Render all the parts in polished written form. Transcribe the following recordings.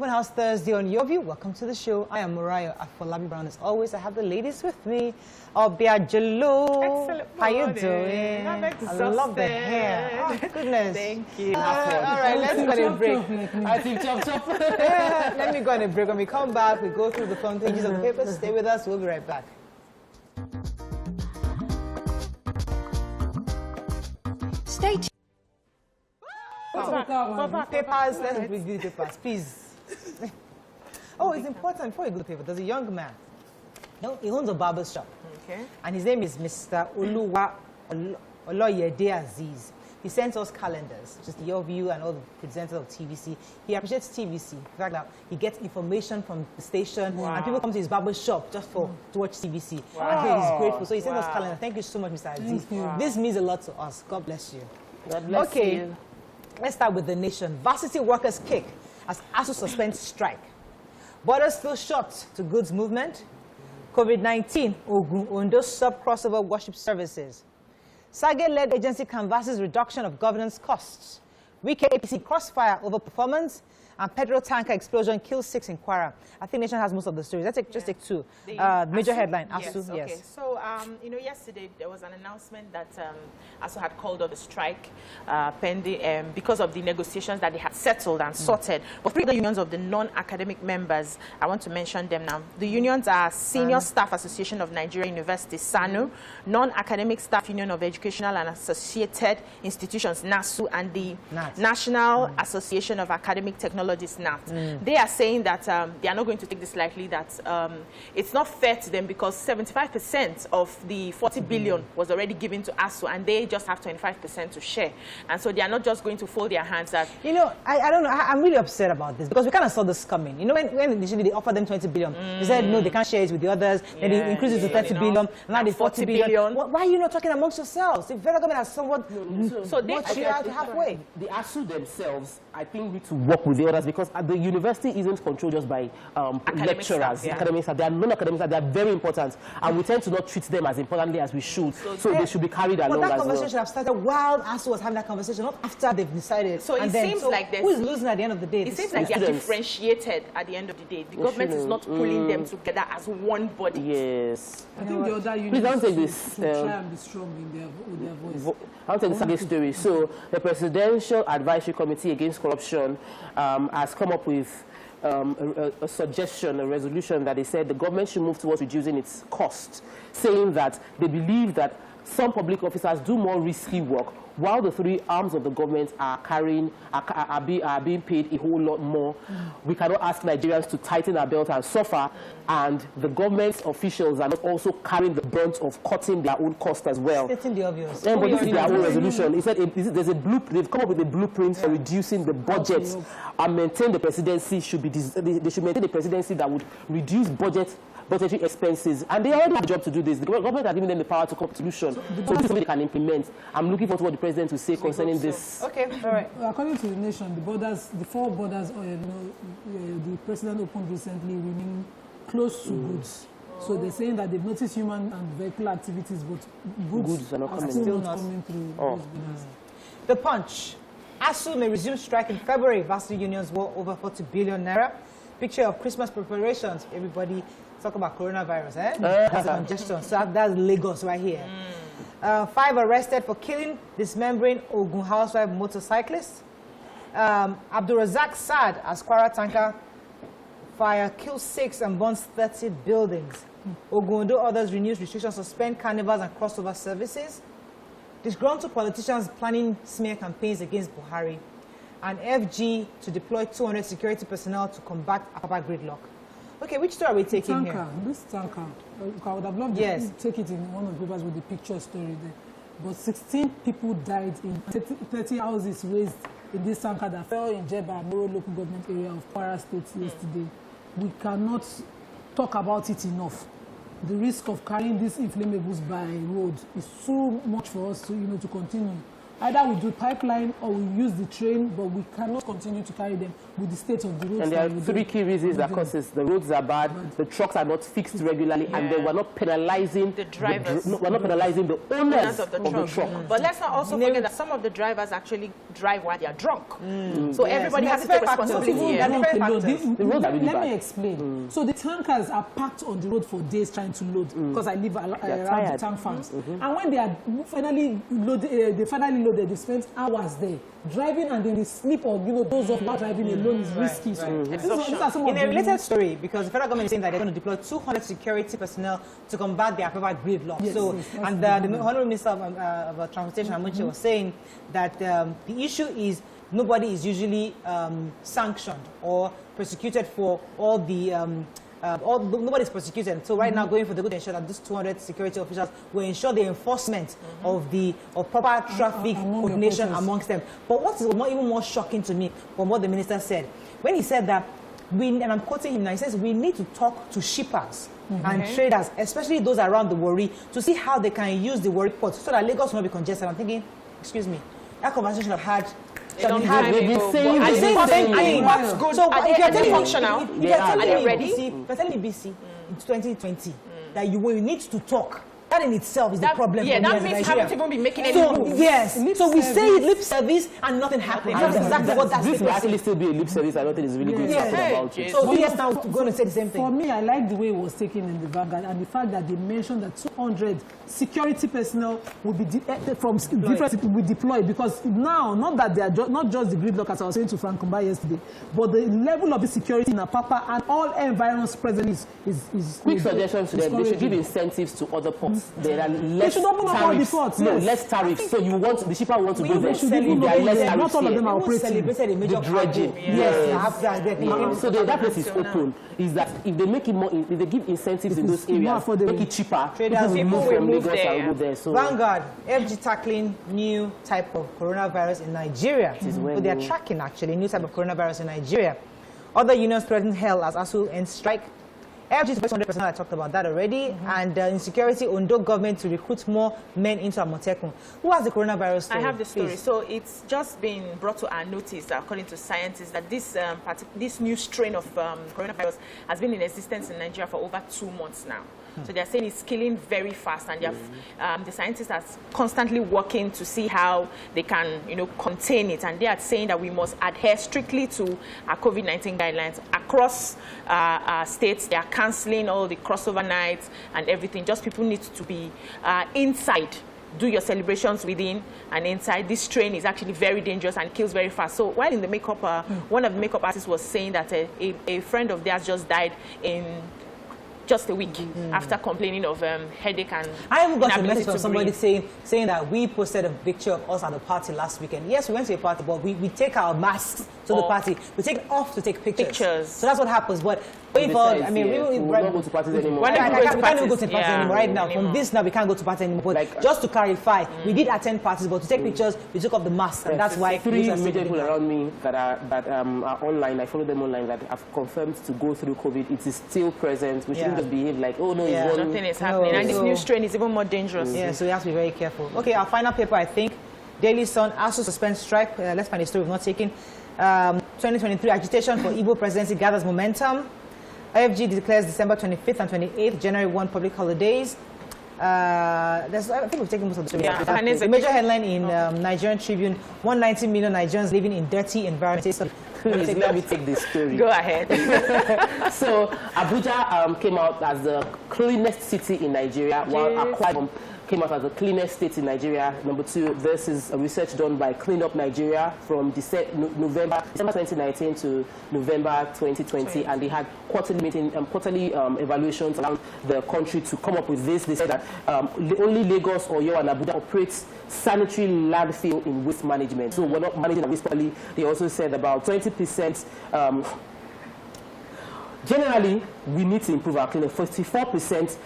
Open House Thursday on Your View. Welcome to the show. I am Mariah Afolabi Brown. As always, I have the ladies with me. Obia Jalo. Excellent. How you doing? I love the hair. Oh, goodness. Thank you. All right, let's go on a break. Let me go on a break. When we come back, we go through the front pages of the papers. Stay with us. We'll be right back. Stay tuned. Papers, let's review the papers, please. Oh, it's important before you go to the paper. There's a young man. No, he owns a barber shop. Okay. And his name is Mr. Oluwa Oloyede Aziz. He sends us calendars, just Your View and all the presenters of TVC. He appreciates TVC. In fact, that he gets information from the station, and people come to his barber shop just to watch TVC. And he's grateful. So he sends us calendar. Thank you so much, Mr. Aziz. This means a lot to us. God bless you. God bless you. Let's start with the nation. Varsity workers kick as ASU suspends strike. Borders still shut to goods movement. COVID-19, Ogun Ondo sub-crossover worship services. Sage-led agency canvasses reduction of governance costs. Wike APC crossfire over performance. And petrol tanker explosion kills 6 in Kwara. I think Nation has most of the stories. Let's just take two. Major headline, ASU, yes. Okay. So, yesterday there was an announcement that ASU had called off the strike pending because of the negotiations that they had settled and sorted. But three of the unions of the non-academic members, I want to mention them now. The unions are Senior Staff Association of Nigeria Universities, SANU, Non-Academic Staff Union of Educational and Associated Institutions, NASU, and the National Association of Academic Technology, NAT. They are saying that they are not going to take this lightly, that it's not fair to them because 75% of the 40 billion was already given to ASU and they just have 25% to share. And so they are not just going to fold their hands. That I don't know. I'm really upset about this because we kind of saw this coming. When initially they offered them 20 billion, they said no, they can't share it with the others. Then they increased it to 30 billion. And now they 40 billion. Why are you not talking amongst yourselves? The federal government has somewhat so they share halfway. The ASU themselves, I think, need to work with the others because the university isn't controlled just by lecturers, academics. They are non-academics. They are very important, and we tend to not treat them as importantly as we should. So they should be carried along. But that as conversation well. should have started while ASU was having that conversation, not after they've decided. So it seems like who is losing at the end of the day? It seems like they are differentiated at the end of the day. The government is not pulling them together as one body. Yes. I think the other Please don't take this. try and be strong with their voice. I'll take the second story. So the Presidential Advisory Committee Against Corruption has come up with a suggestion, a resolution that they said the government should move towards reducing its cost, saying that they believe that some public officers do more risky work while the three arms of the government are being paid a whole lot more. We cannot ask Nigerians to tighten our belt and suffer, and the government's officials are not also carrying the brunt of cutting their own cost as well. Stating the obvious. But this is their own resolution. He said there's a they've come up with a blueprint for reducing the budget and maintain the presidency should be. They should maintain the presidency that would reduce budgetary expenses, and they already have a job to do this. The government has given them the power to come to solution, so this is something they can implement. I'm looking forward to what the president will say concerning this. Okay, all right. According to the nation, the four borders, the president opened recently, remain close to goods. So they're saying that they've noticed human and vehicular activities, but goods are still not coming through those borders. The Punch. ASU may resume strike in February. Varsity unions war over 40 billion naira. Picture of Christmas preparations. Everybody talk about coronavirus, eh? That's a congestion. So that's Lagos right here. 5 arrested for killing, dismembering Ogun housewife motorcyclist. Abdulrazak Saad as Kwara tanker fire kills 6 and burns 30 buildings. Ogun others renews restrictions, suspend carnivals and crossover services. Disgruntled politicians planning smear campaigns against Buhari. And FG to deploy 200 security personnel to combat Apapa gridlock. Okay, which story are we taking here? This tanker. I would have loved to take it in one of the papers with the picture story there. But 16 people died in 30 houses raised in this tanker that fell in Jeba, Moro local government area of Kwara State yesterday. We cannot talk about it enough. The risk of carrying these inflammables by road is so much for us to, to continue. Either we do pipeline or we use the train, but we cannot continue to carry them with the state of the roads. And there are three key reasons that causes the roads are bad, the trucks are not fixed regularly, and then we're not penalizing the drivers. We're not penalizing the owners of the truck. But let's not also forget that some of the drivers actually drive while they are drunk. So everybody has to take responsibility. Let me explain. So the tankers are parked on the road for days trying to load, because I live around the tank farms. And when they are finally loaded, they spend hours there driving, and then they sleep, or those of not driving alone is risky. In a related story, because the federal government is saying that they're going to deploy 200 security personnel to combat the approval gridlock. The Honorable Minister of Transportation, Amuche, was saying that the issue is nobody is usually sanctioned or prosecuted for all the nobody's prosecuted. So right now, going for the good to ensure that these 200 security officials will ensure the enforcement of proper traffic coordination amongst them. But what is even more shocking to me from what the minister said, when he said that and I'm quoting him now, he says we need to talk to shippers and traders, especially those around the Warri, to see how they can use the Warri port so that Lagos will not be congested. I'm thinking, excuse me, that conversation I've had. They've been saying the same thing. What's good? So if you're telling functional, if you're telling me BC in 2020 that you will need to talk, that in itself is the problem. Yeah, that means haven't even been making any moves. Yes. So we say it lip service and nothing happens. That's exactly what that's. This will actually still be a lip service. I don't think it's really going to happen about it. So yes, now going to say the same thing. For me, I like the way it was taken in the Vanguard, and the fact that they mentioned that 200 security personnel will be from different will deployed, because now not that they are not just the gridlock, as I was saying to Frank Kumba yesterday, but the level of the security in Apapa and all environs present is quick suggestions to them. They should give incentives to other ports. There are less tariffs. Less tariffs. So the shipper wants to go there. There are less tariffs. Not all of them are operating. Celebrated a major dredging. Yes. So that place is open. Is that if they make it more, if they give incentives in those areas, make it cheaper. Traders will move from Lagos and go there. So Vanguard, FG tackling new type of coronavirus in Nigeria. So they are tracking actually new type of coronavirus in Nigeria. Other unions threaten hell as ASU ends strike. FG is 100%. I talked about that already. And insecurity, Ondo government to recruit more men into Amotekun. Who has the coronavirus story? I have the story. Please. So it's just been brought to our notice, according to scientists, that this new strain of coronavirus has been in existence in Nigeria for over 2 months now. So they're saying it's killing very fast, and the scientists are constantly working to see how they can, contain it. And they are saying that we must adhere strictly to our COVID-19 guidelines across states. They are canceling all the crossover nights and everything. Just people need to be inside. Do your celebrations within and inside. This strain is actually very dangerous and kills very fast. So while in the makeup, one of the makeup artists was saying that a friend of theirs just died in just a week after complaining of headache and I even got a message from somebody saying that we posted a picture of us at the party last weekend. Yes, we went to a party, but we take our masks to the party. We take it off to take pictures. So that's what happens. But going forward, I mean, we don't go to parties anymore. We can't even go to parties anymore right now. From this now, we can't go to parties anymore. But just to clarify, we did attend parties, but to take pictures, we took off the mask, and that's why 3 major people around me that are online. I follow them online that have confirmed to go through COVID. It is still present. We shouldn't just behave like, oh no, it's one. Nothing is happening, and this new strain is even more dangerous. Yeah, so we have to be very careful. Okay, our final paper, I think, Daily Sun, ASU suspends strike. Let's find a story we've not taken. 2023 agitation for Igbo presidency gathers momentum. IFG declares December 25th and 28th, January 1 public holidays. I think we've taken most of the story. The major headline in Nigerian Tribune, 190 million Nigerians living in dirty environments. Please, let me take this story. Go ahead. So, Abuja came out as the cleanest city in Nigeria, while Akwa Ibom came out as the cleanest state in Nigeria. Number 2, this is a research done by Clean Up Nigeria from December 2019 to November 2020, and they had quarterly evaluations around the country to come up with this. They said that only Lagos, Oyo, and Abuja operates sanitary landfill in waste management. So we're not managing the waste properly. They also said about 20%. Generally, we need to improve our cleaning. 44%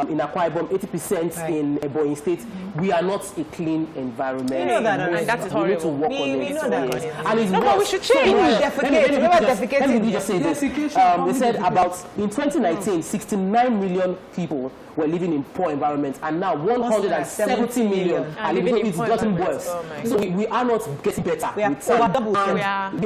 in Akwa Ibom, 80% in Ebonyi State. We are not a clean environment. You know that, and that is we need to horrible. work on it. We know that. And it's but we should change. Let me just say this. Defecation, They said about, in 2019, 69 million people were living in poor environments, and now 170 million are living in poor environments. So we are not getting better. We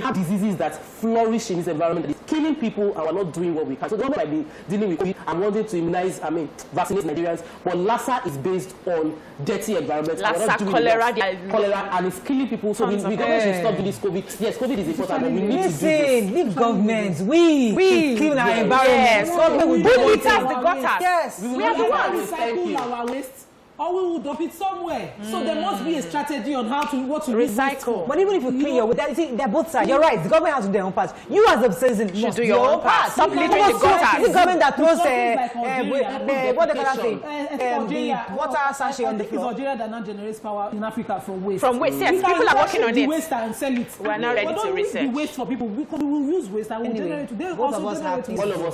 have diseases that flourish in this environment that is killing people, and we're not doing what we can. So the government might be dealing with COVID and wanting to immunize, vaccinate Nigerians, but Lassa is based on dirty environments. Lassa, cholera, and it's killing people. So we government should stop doing this COVID. Yes, COVID is important, but we need to do this. Leave governments. We clean our environment. Who litters the gutters? Yes. We are the ones recycle our waste, or we will dump it somewhere. So there must be a strategy on what to recycle. But even if you clean your waste, they're both sides. You're right. The government has to do their own part. You as a citizen should must do your own part. Stop littering the gutters. It's the government that throws what the water sachet on the floor. It's Algeria that now generates power in Africa from waste. Yes, people are working on it. Waste and sell it. We're not ready to research. The waste for people. We will use waste and we'll generate it. All of us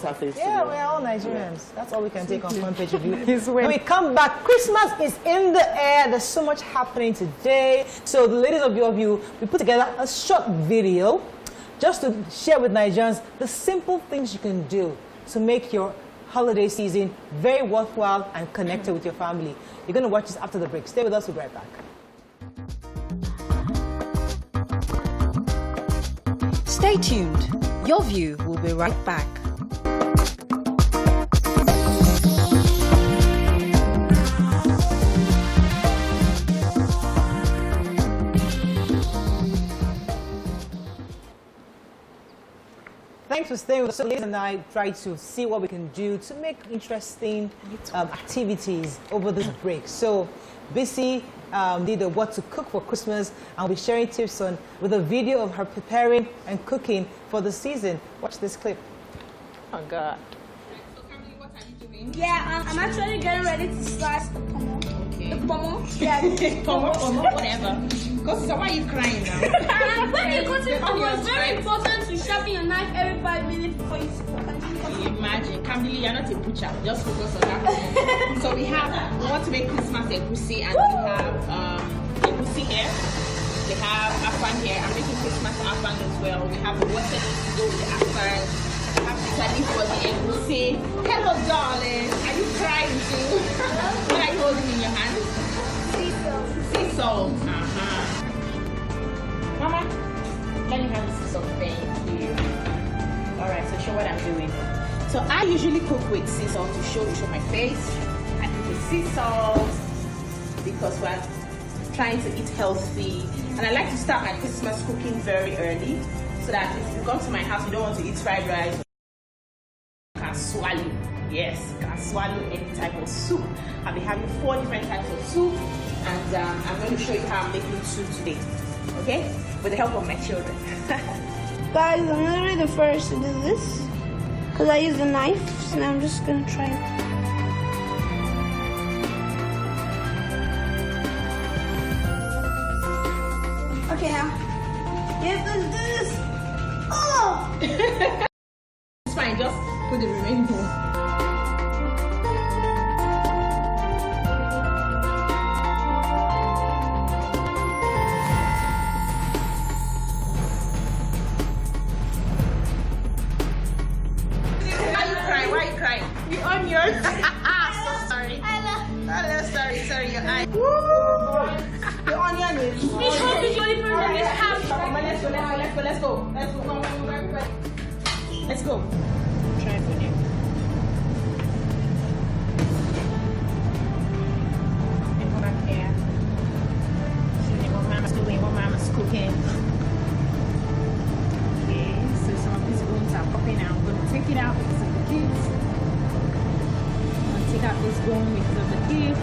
have face. Yeah, we're all Nigerians. That's all we can take on front page review. When we come back, Christmas is in the air. There's so much happening today. So the ladies of you, we put together a short video just to share with Nigerians the simple things you can do to make your holiday season very worthwhile and connected with your family. You're going to watch this after the break. Stay with us. We'll be right back. Stay tuned. Your view will be right back. Thanks for staying with us. So Liz and I try to see what we can do to make interesting activities over this break. So Bissy did a what to cook for Christmas, and we'll be sharing tips with a video of her preparing and cooking for the season. Watch this clip. Oh God. So Camille, what are you doing? Yeah, I'm actually getting ready to slice the pomo. Okay. The pomo? Yeah. Pomo, whatever. Because why are you crying now? When you go to the pomo, it's very important to sharpen your knife every 5 minutes before you continue. Imagine, Camille, you're not a butcher. Just focus on that. So we want to make Christmas egusi, and we have egusi here. We have afang here. I'm making Christmas afang as well. We have the water to go with the afang. We have the leaf for the egusi. Hello, darling. Are you crying too? What are you holding in your hand? Sea salt. Mama, let me have the sea salt. Thank you. Alright, so show what I'm doing. So I usually cook with sea salt to show my face. I cook with sea salt because we're trying to eat healthy. And I like to start my Christmas cooking very early so that if you come to my house, you don't want to eat fried rice, you can swallow. Yes, you can swallow any type of soup. I'll be having 4 different types of soup, and I'm going to show you how I'm making soup today. Okay? With the help of my children. Guys, I'm literally the first to do this because I use a knife, so now I'm just gonna try it. Okay, now. Yes, let's do this. Oh! It's fine, just put the remaining one. Onions. So sorry. Hello, sorry, your eye. The onion is. This one is only for this house. Let's go. Let's go. Try it for you. And go back here. See what Mama's doing, what Mama's cooking. Okay, so some of these bones are popping out. I'm going to take it out because of the kids. Take out this bone because of the kids.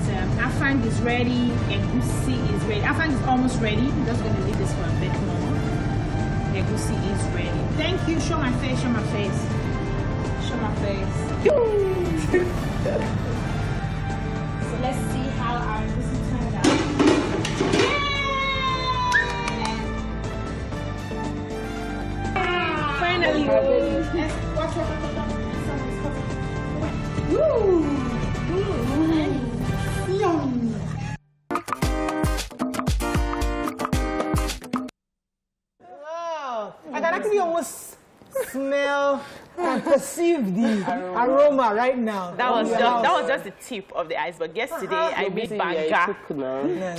But afang is ready, egusi is ready. Afang is almost ready. I'm just going to leave this for a bit more. Egusi is ready. Thank you. Show my face. Show my face. Show my face. So let's see how our egusi turned out. Finally, Wow. I can actually almost smell and perceive the aroma right now. That was just the tip of the iceberg. Yesterday I made banga.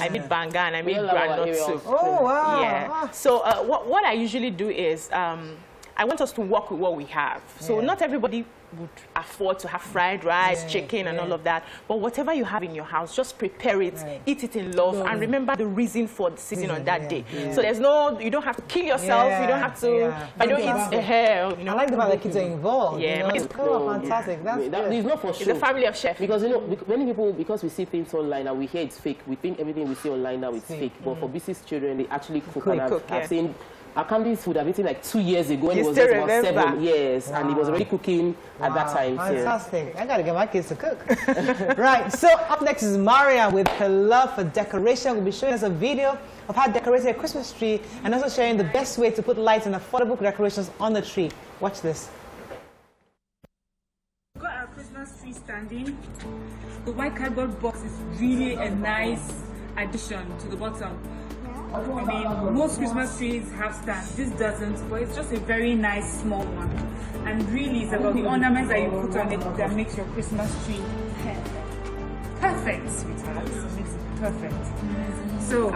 I made banga and I made granite soup. Oh wow. Yeah. So what I usually do is I want us to work with what we have. So not everybody would afford to have fried rice, chicken, and all of that. But whatever you have in your house, just prepare it, eat it in love, and remember the reason for the sitting on that day. So there's no, you don't have to kill yourself. You don't have to. I don't eat the hair. You know. I like the fact that kids are involved. Yeah, you know? Fantastic. That's good. It's not for it's sure. a family of chefs. Because many people, because we see things online and we hear it's fake, we think everything we see online now is fake. But for business children, they actually cook. And I've seen Akandi's food I've eaten like 2 years ago when he was just about 7 years, and he was already cooking at that time. Fantastic. So. I gotta get my kids to cook. Right, so up next is Maria with her love for decoration. We'll be showing us a video of how decorating a Christmas tree and also sharing the best way to put lights and affordable decorations on the tree. Watch this. We've got our Christmas tree standing. The white cardboard box is really a nice addition to the bottom. I mean, most Christmas trees have stands. This doesn't, but it's just a very nice small one. And really, it's about the ornaments that you put on it that makes your Christmas tree perfect, sweetheart. Makes it perfect. So,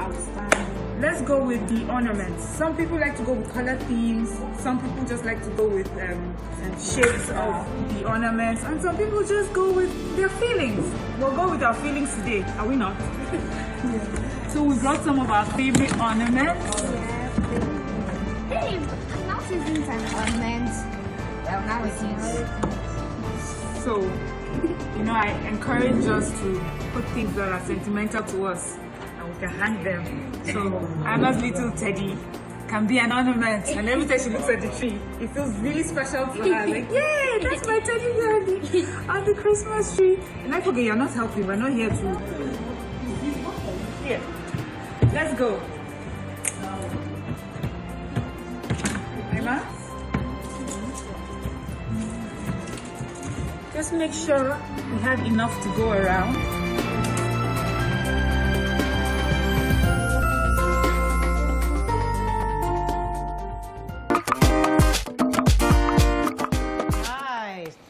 let's go with the ornaments. Some people like to go with color themes. Some people just like to go with shapes of the ornaments. And some people just go with their feelings. We'll go with our feelings today, are we not? So we brought some of our favorite ornaments. Hey, now isn't an ornament. Well, now it is. So, you know, I encourage us to put things that are sentimental to us and we can hang them. So, Anna's little teddy can be an ornament, and every time she looks at the tree, it feels really special to her. Like, yay, that's my teddy bear on the Christmas tree. And I forget, you're not helping, we're not here to. Here. Let's go. Emma? Just make sure we have enough to go around.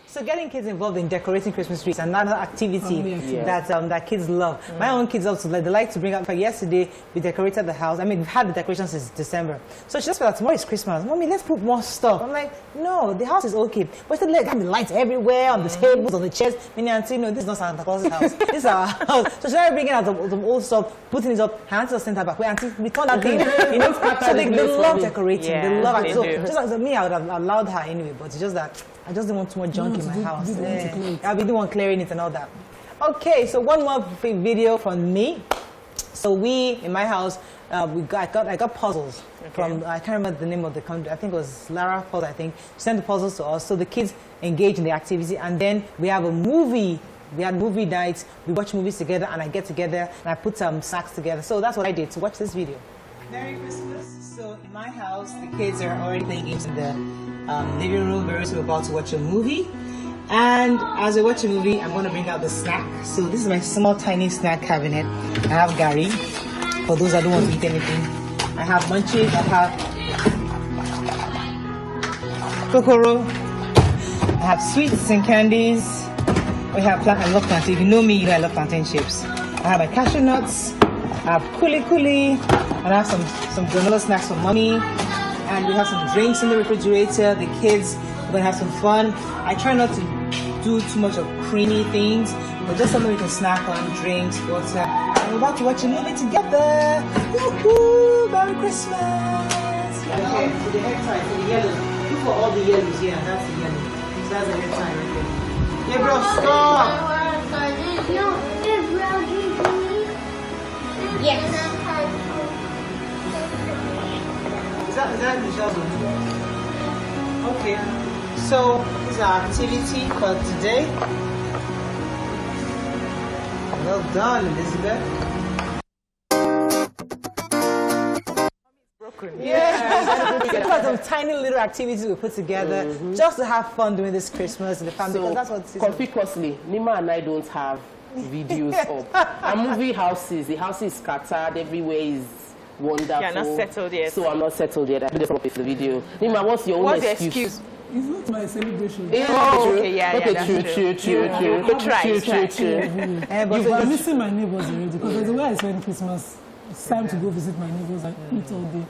So getting kids involved in decorating Christmas trees is another activity that kids love. My own kids also they like to bring up. Like yesterday, we decorated the house. I mean, we've had the decorations since December. So she just felt like tomorrow is Christmas. Mommy, let's put more stuff. I'm like, no, the house is okay. But still, let's have the lights everywhere on the tables, on the chairs. Meaning, auntie, no, this is not Santa Claus's house. This is our house. So she started bringing out the old stuff, putting it up. Her auntie was sent her back. Wait, auntie, return that thing. You know, so they love decorating. Yeah, they love it. So do. just like me, I would have allowed her anyway. But it's just that I just didn't want too much junk in my house. I'll be the one clearing it and all that. Okay, so one more video from me. So in my house, I got puzzles from, I can't remember the name of the country. I think it was Lara Puzzle, I think. She sent the puzzles to us. So the kids engage in the activity. And then we have a movie. We had movie nights. We watch movies together and I get together and I put some snacks together. So that's what I did. So watch this video. Merry Christmas. So in my house, the kids are already playing games in the living room. We're about to watch a movie. And as I watch a movie, I'm going to bring out the snack. So this is my small, tiny snack cabinet. I have Gary, for those that don't want to eat anything. I have munchies. I have kokoro. I have sweets and candies. We have I love plantain. If you know me, you know I love plantain chips. I have my cashew nuts. I have kuli kuli. And I have some granola snacks for mommy. And we have some drinks in the refrigerator. The kids are going to have some fun. I try not to do too much of creamy things, but just something we can snack on, drinks, water. And we're about to watch a movie together. Woohoo! Merry Christmas! Okay, so the hair tie, so the yellow. Look for all the yellows. Yeah, that's the yellow. So that's the hair tie right there. Yeah, bro, stop! Yes. Is that Michelle's one? Okay. So this is our activity for today. Well done, Elizabeth. cream. Yeah. Think about some tiny little activities we put together just to have fun during this Christmas in the family. So, that's what conspicuously, Nima and I don't have videos up. I'm moving houses. The house is scattered. Everywhere is wonderful. You're not settled yet. So I'm not settled yet. I do the follow-up with the video. Nima, what's your own excuse? It's not my celebration. Okay, that's true. You could try. But I'm missing my neighbors already because the way I spend Christmas, it's time to go visit my neighbors and eat all day.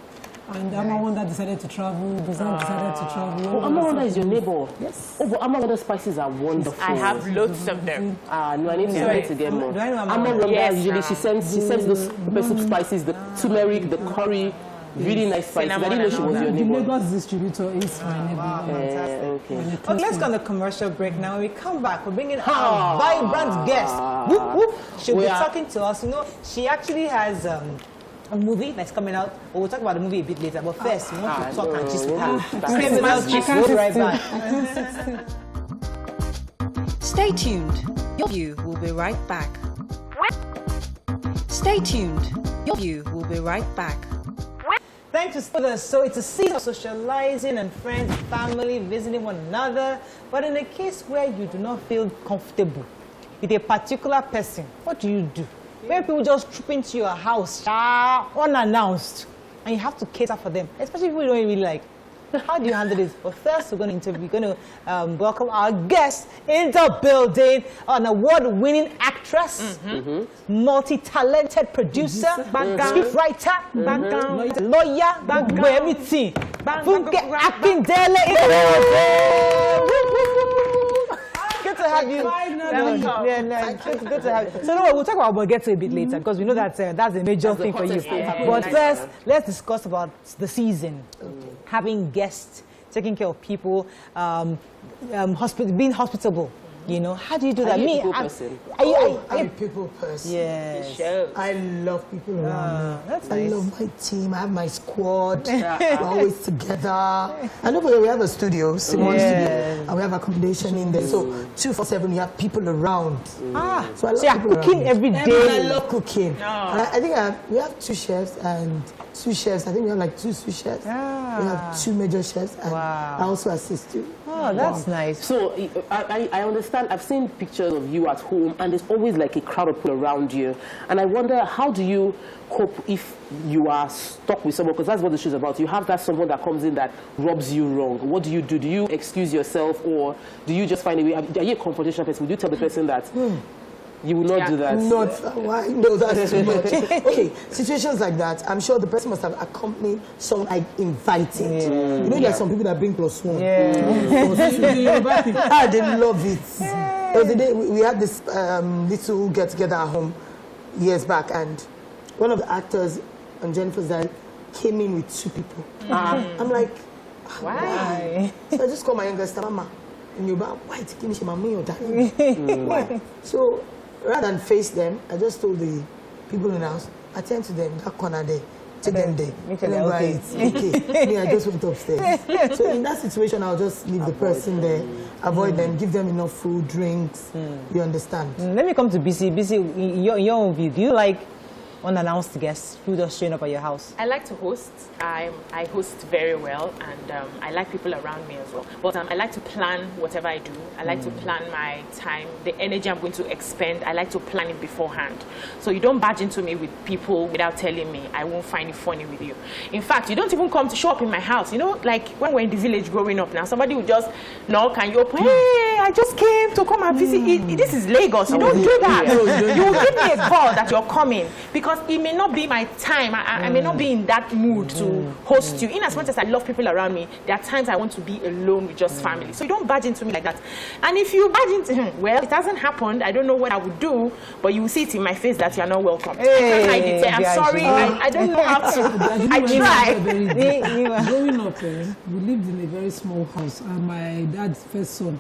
And Amma Wonder decided to travel. Bazan decided to travel. Oh, Amma Wonder is your neighbor? Yes. Oh, but Amma Wonder spices are wonderful. I have loads of them. No, I need to get to get more. Do I know Amma Wonder? Yes, Usually she sends those pepper soup spices, the turmeric, the curry. Really nice spices. I didn't know she was your The neighbor. Lagos distributor is my neighbor. Okay. Okay, let's go on the commercial break now. When we come back, we're bringing our vibrant guest. Whoop, whoop. She'll be talking to us. You know, she actually has a movie that's coming out. But we'll talk about the movie a bit later. But first, we want to talk and gist with her. Stay with us. We'll be right back. Stay tuned. Your view will be right back. Stay tuned. Your view will be right back. Thanks for staying with us. So it's a season of socializing and friends, family, visiting one another. But in a case where you do not feel comfortable with a particular person, what do? Where people just troop into your house unannounced, and you have to cater for them, especially if you don't really like. How do you handle this? But first, we're going to welcome our guest in the building, an award-winning actress, multi-talented producer, scriptwriter, lawyer, everything. Funke Akindele-Bello. Good to have you. Good to have you. So no, we'll talk about Borgetto a bit later because we know that that's a major thing for you. But first, let's discuss about the season. Having guests, taking care of people, being hospitable. You know, how do you do that? Are you a people person? I'm a people person. Yes. I love people around me. That's I nice. love my team. I have my squad. We're always together. I know we have a studio, Simone studio, and we have accommodation in there. So 24/7, you have people around. So I love you're people cooking around every me. day. I love cooking. And I think we have 2 chefs and 2 chefs. I think we have like 2 sous chefs. We have 2 major chefs, and I also assist you. Oh, that's nice. So I understand. I've seen pictures of you at home, and there's always like a crowd of people around you. And I wonder, how do you cope if you are stuck with someone? Because that's what the show's about. You have that someone that comes in that rubs you wrong. What do? Do you excuse yourself, or do you just find a way? Are you a confrontational person? Would you tell the person that you will not do that? Not why? No, that's too much. Okay, situations like that, I'm sure the person must have accompanied someone I invited. You know, there are some people that bring +1. They love it. There was a day we had this little get-together at home years back, and one of the actors on Jennifer's side came in with 2 people. I'm like, why? So I just called my younger sister, Mama, and you're about, why? Why? So rather than face them, I just told the people in the house, attend to them, that corner there, take them there. Okay. Me, I just went upstairs. So in that situation, I'll just leave the person there, avoid them, give them enough food, drinks. You understand? Let me come to BC. BC, in your own view, do you like unannounced guests who just showing up at your house? I like to host. I host very well, and I like people around me as well. But I like to plan whatever I do. I like to plan my time, the energy I'm going to expend. I like to plan it beforehand. So you don't barge into me with people without telling me. I won't find it funny with you. In fact, you don't even come to show up in my house. You know, like when we're in the village growing up now, somebody would just knock and you open, hey, I just came to come and visit. This is Lagos. You don't do that. You will give me a call that you're coming, because it may not be my time. I may not be in that mood to host you. In as much as I love people around me, there are times I want to be alone with just family. So you don't barge into me like that. And if you barge into him, well, it hasn't happened. I don't know what I would do, but you will see it in my face that you are not welcome. Hey, I'm sorry. I don't know how to. I try. Growing up, we lived in a very small house, and my dad's first son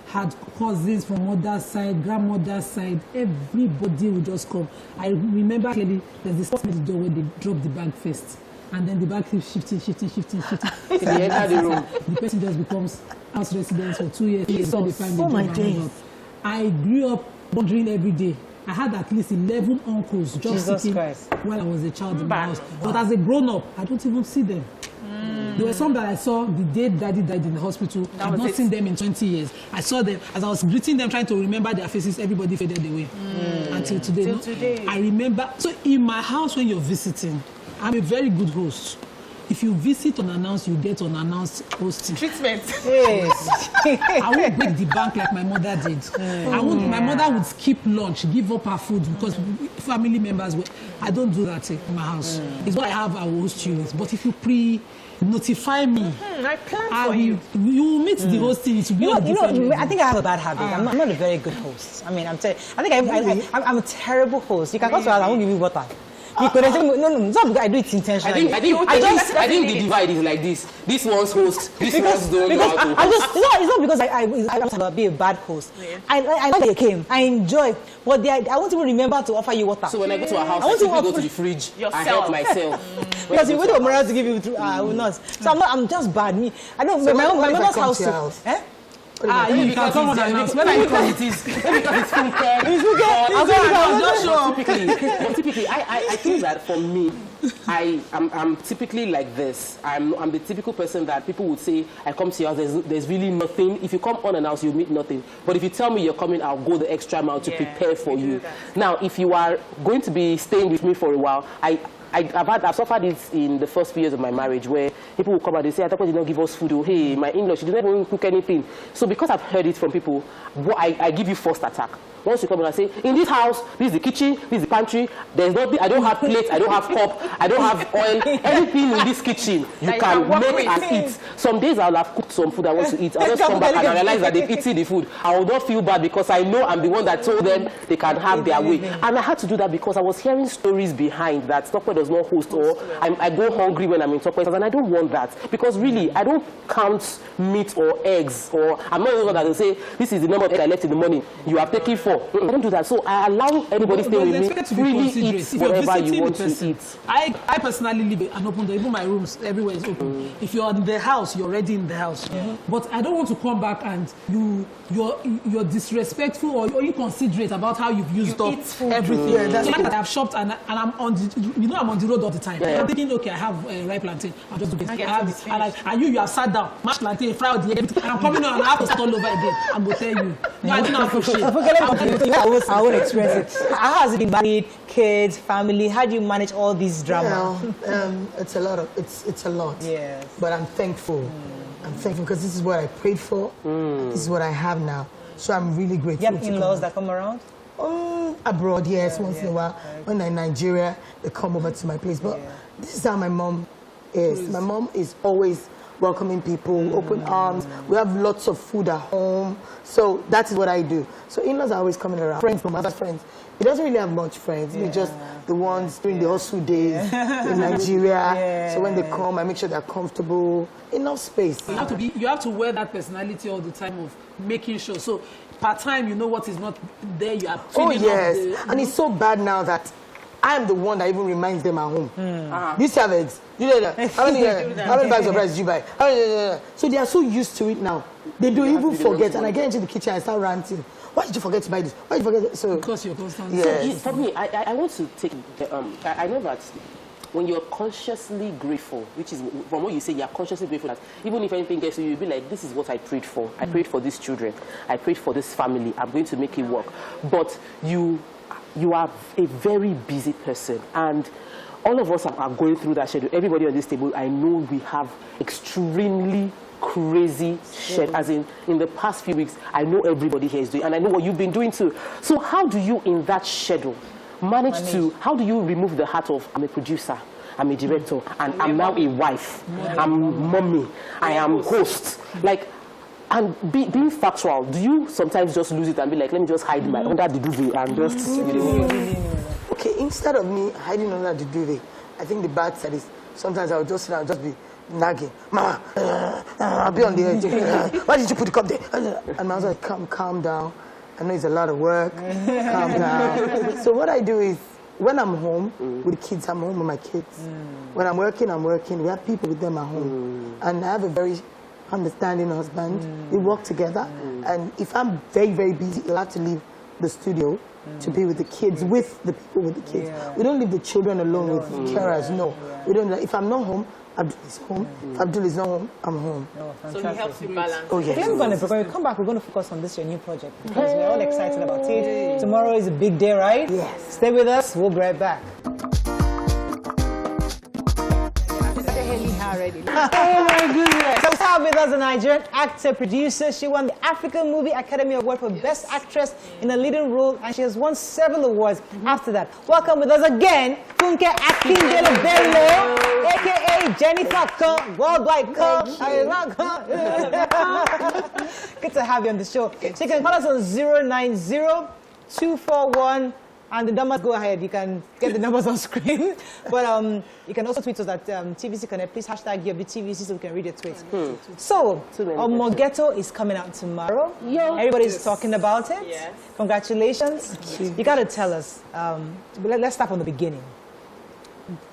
had cousins from mother's side, grandmother's side. Everybody would just come. I remember clearly there's this spot at the door where they drop the bag first, and then the bag keeps shifting. The person just becomes house resident for 2 years. So they find the job. I grew up wondering every day, I had at least 11 uncles just sitting while I was a child in my house. But as a grown-up, I don't even see them. There were some that I saw the day daddy died in the hospital. I've not seen them in 20 years. I saw them, as I was greeting them, trying to remember their faces, everybody faded away. Until today. Till today. I remember. So in my house, when you're visiting, I'm a very good host. If you visit unannounced, you get unannounced hosting. Treatment. Yes. I won't break the bank like my mother did. My mother would skip lunch, give up her food because family members were. I don't do that in my house. It's what I have, I will host you with. But if you notify me, I plan for you. You will meet the hosting. It will be I think I have a bad habit. I'm not a very good host. I mean, I think I'm a terrible host. You can come to us, I won't give you water. You could say, no, it's not because I do it intentionally. I think the divide is like this. This one's host, this one's don't know how to host. It's not because I want to be a bad host. Yeah. I know they came. I enjoy. But I won't even remember to offer you water. So when I go to a house, I simply go to the fridge. I help myself. Because you wait for Mariah to give you, I will not. So I'm just bad. I don't. So my mother's house. You can come on announce. When I because it is Funke. I'll just show up. Typically, I think that for me, I'm typically like this. I'm the typical person that people would say, I come to your house, there's really nothing. If you come unannounced, you'll meet nothing. But if you tell me you're coming, I'll go the extra mile to prepare for you. Now, if you are going to be staying with me for a while, I've suffered it in the first few years of my marriage where people will come and they say, I thought you did not give us food. Oh, hey, my in-law, she didn't even cook anything. So because I've heard it from people, I give you first attack. Once you come and say, in this house, this is the kitchen, this is the pantry, there's nothing, I don't have plates, I don't have cup, I don't have oil, anything in this kitchen you can make and eat. Some days I'll have cooked some food I want to eat. I'll just come back and I realize that they've eaten the food. I will not feel bad because I know I'm the one that told them they can have their way. And I had to do that because I was hearing stories behind that Tokwe does not host or I go hungry when I'm in Tokwe, and I don't want that. Because really, I don't count meat or eggs, or I'm not the one that will say, this is the number of eggs I left in the morning, you have taken 4. I don't do that. So I allow anybody staying with me freely eat whatever you want to eat. I personally live an open door. Even my rooms, everywhere is open. If you're in the house, you're already in the house. But I don't want to come back and you're disrespectful or inconsiderate about how you've used up everything. So like that I've shopped and I'm on the road all the time. I'm thinking, okay, I have ripe plantain. I'll just do this. And you have sat down, mashed plantain, fried the egg, and I'm coming on and I have to start all over again. I'm going to tell you. No, I don't appreciate. I won't experience it. How has it been married, kids, family? How do you manage all these drama? It's a lot. It's a lot. Yes. But I'm thankful. I'm thankful because this is what I prayed for. This is what I have now. So I'm really grateful. You have in-laws that come around? Abroad, yes, once in a while. When they're in Nigeria, they come over to my place. But this is how my mom is. My mom is always welcoming people, open arms. We have lots of food at home. So that is what I do. So in-laws are always coming around. Friends, my other friends. He doesn't really have much friends. We're just the ones during the hustle days in Nigeria. So when they come, I make sure they're comfortable. Enough space. You have to wear that personality all the time of making sure. So part time, you know what is not there. You are feeling and it's so bad now that I'm the one that even reminds them at home. You see eggs? You know that? How many bags of rice did you buy? So they are so used to it now. They don't even forget. And I get into the kitchen and start ranting. Why did you forget to buy this? Why did you forget? So because you're constantly. Yes. So for me, I want to take. I know that when you're consciously grateful, which is from what you say, you're consciously grateful that even if anything gets to you, you'll be like, this is what I prayed for. I prayed for these children. I prayed for this family. I'm going to make it work. But you are a very busy person, and all of us are going through that schedule. Everybody on this table, I know we have extremely crazy schedule. As in the past few weeks, I know everybody here is doing, and I know what you've been doing too. So how do you, in that schedule, manage to, how do you remove the heart of, I'm a producer, I'm a director, and I'm now a wife, I'm mommy, I am host, like, and being factual, do you sometimes just lose it and be like, let me just hide my under the duvet and just, you know? Okay, instead of me hiding under the duvet, I think the bad side is sometimes I'll just sit down and just be nagging. Mama, I'll be on the edge. Why did you put the cup there? And I was like, calm down. I know it's a lot of work. Calm down. So what I do is, when I'm home with the kids, I'm home with my kids. When I'm working, I'm working. We have people with them at home. And I have a very understanding husband. We work together. And if I'm very, very busy, I'll have to leave the studio to be with the kids, with the people with the kids. We don't leave the children alone with carers, no. We don't. If I'm not home, Abdul is home. If Abdul is not home, I'm home. So he helps you balance. Oh, yes. When we come back, we're going to focus on this, your new project, because we're all excited about it. Tomorrow is a big day, right? Yes. Stay with us. We'll be right back. Oh my goodness. So we have with us a Nigerian actor, producer. She won the African Movie Academy Award for Best Actress in a Leading Role, and she has won several awards after that. Welcome with us again, Funke Akindele-Bello, aka Jennifer Khan, Worldwide Khan. Good to have you on the show. So you can call us on 090-241. And the numbers, go ahead. You can get the numbers on screen. But you can also tweet us at TVC Connect. Please hashtag GOTV so we can read your tweets. So, Omogeto is coming out tomorrow. Everybody's talking about it. Yes. Congratulations. You got to tell us. Let's start from the beginning.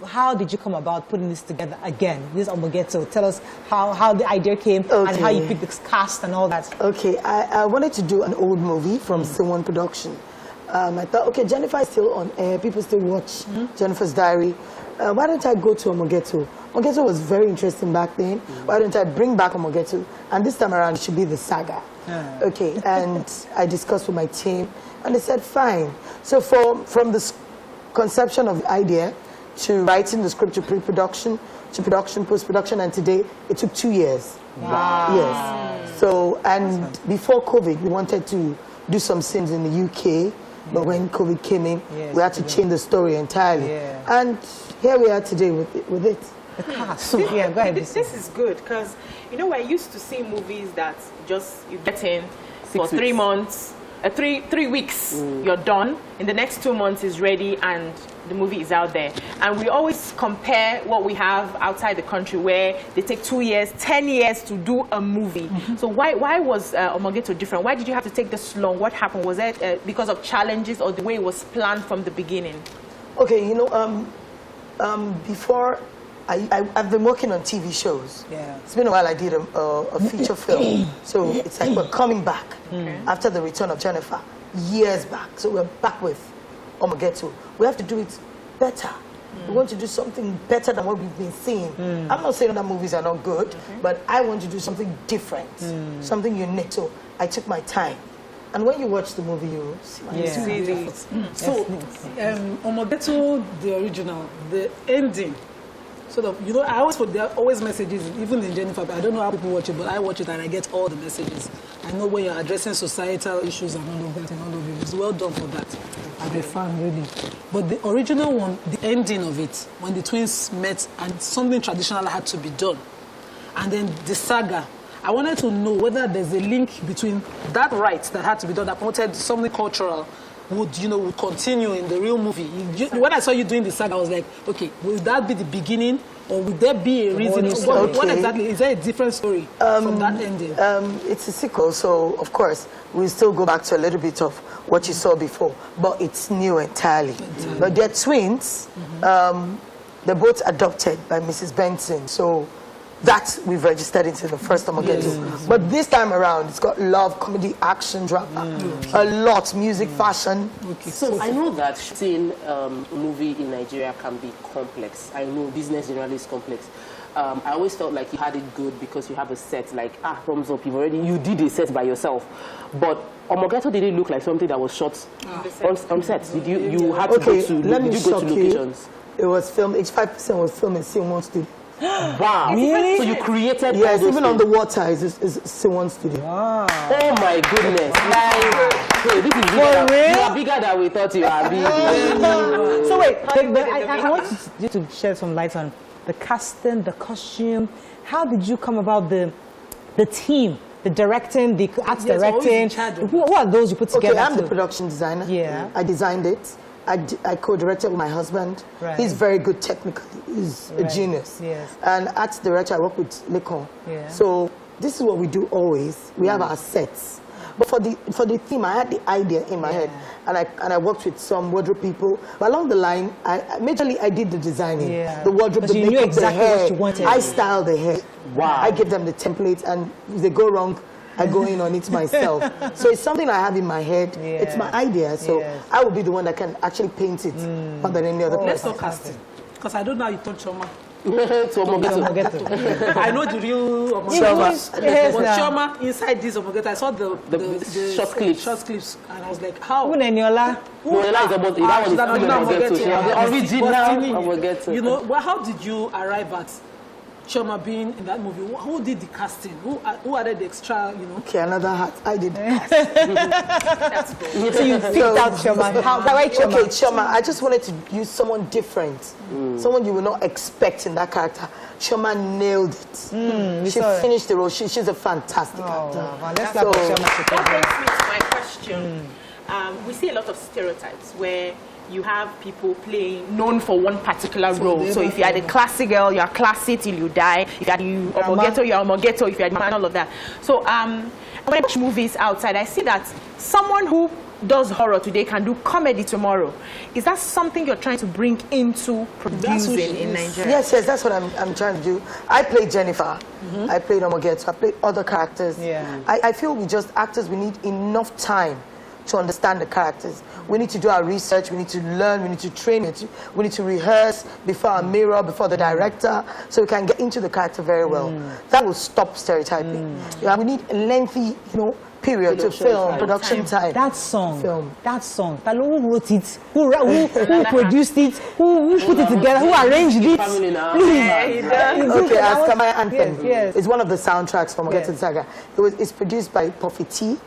How did you come about putting this together again, this Omogeto? Tell us how the idea came and how you picked the cast and all that. Okay, I wanted to do an old movie from C1 Production. I thought, okay, Jennifer is still on air. People still watch Jennifer's Diary. Why don't I go to Omogeto? Omogeto was very interesting back then. Why don't I bring back Omogeto? And this time around, it should be the saga. Okay, and I discussed with my team, and they said, fine. So from the conception of the idea to writing the script to pre-production, to production, post-production, and today, it took 2 years. Wow. Yes. So, and before COVID, we wanted to do some scenes in the UK. But when COVID came in, we had to change the story entirely. And here we are today with it. The cast. Yeah, go ahead. This is good because, you know, we're used to seeing movies that just you get in for 3 months, 3 weeks, you're done. In the next 2 months is ready and the movie is out there. And we always compare what we have outside the country where they take 2 years, 10 years to do a movie. So why was Omogeto different? Why did you have to take this long? What happened? Was it because of challenges or the way it was planned from the beginning? Okay, you know, before I've been working on TV shows. It's been a while I did a feature film. So it's like we're coming back after the return of Jennifer, years back. So we're back with Omogeto. We have to do it better. We want to do something better than what we've been seeing. I'm not saying that movies are not good, but I want to do something different, something unique. So I took my time. And when you watch the movie, you see So, Omogeto, the original, the ending, sort of, you know, I always put, there are always messages, even in Jennifer, I don't know how people watch it, but I watch it and I get all the messages. I know when you're addressing societal issues and all of that and all of it. It's well done for that. I'm a fan, really. But the original one, the ending of it, when the twins met and something traditional had to be done, and then the saga, I wanted to know whether there's a link between that rite that had to be done, that promoted something cultural, would continue in the real movie. When I saw you doing the saga, I was like, okay, will that be the beginning, or would there be a reason? What exactly, is there a different story from that ending? It's a sequel, so of course, we'll still go back to a little bit of what you saw before, but it's new entirely. But they're twins. They're both adopted by Mrs. Benson, so that we've registered into the first Omogeto. But this time around, it's got love, comedy, action, drama, a lot, music, fashion. So I know that seeing a movie in Nigeria can be complex. I know business generally is complex. I always felt like you had it good because you have a set, like, thumbs up, you did a set by yourself. But Omogeto didn't look like something that was shot on set. Did you had to go to, let me did you go shock to locations? It was filmed, 85% was filmed in C1 Studio. Wow. Really? So you created yes, even on the water is C1 Studio. Wow. Oh my goodness. Hey, this is bigger. You are bigger than we thought you are. So wait, I want you to shed some light on the casting, the costume. How did you come about the team, the directing, the art directing? What are those you put together? Okay, I'm the production designer. Yeah. I designed it. I co-directed with my husband. Right. He's very good technically. He's a genius. Yes. And art director, I work with Lekon. Yeah. So this is what we do always. We have our sets. But for the theme, I had the idea in my head, and I worked with some wardrobe people. But along the line, majorly I did the designing, the wardrobe, the makeup, exactly the hair. what you wanted. I styled the hair. Wow. I give them the templates, and if they go wrong, I go in on it myself. So it's something I have in my head. It's my idea. So I will be the one that can actually paint it more than any other person. Let's not cast it. Because I don't know how you touch Choma. I know the real Choma. But Choma, inside this Omogeto, I saw the short clips. And I was like, how? Uneniola. Nola is about that one is the original Omogeto. You know, well, how did you arrive at Choma being in that movie? Who did the casting? Who added the extra, you know? Okay, another hat. I did. That's good. So you picked out Choma. Why Choma? Okay, Choma, I just wanted to use someone different. Someone you would not expect in that character. Choma nailed it. She finished the role. She's a fantastic actor. Wow. Let's clap for Choma. That brings me to my question. We see a lot of stereotypes where you have people playing known for one particular role. So if you are the classy girl, you are classy till you die. If you are the Omogeto, you are Omogeto. If you are the man, all of that. So when I watch movies outside, I see that someone who does horror today can do comedy tomorrow. Is that something you're trying to bring into producing in Nigeria? Yes, that's what I'm trying to do. I played Jennifer. I played Omogeto. I played other characters. I feel we need enough time to understand the characters. We need to do our research, we need to learn, we need to train, we need to rehearse before our mirror, before the director, so we can get into the character very well. That will stop stereotyping. We need a lengthy, period to film, production time. That song, who wrote it, who produced it, who put it together, who arranged it? Okay, as my anthem. It's one of the soundtracks from Omogeto Saga. It's produced by Puffy T,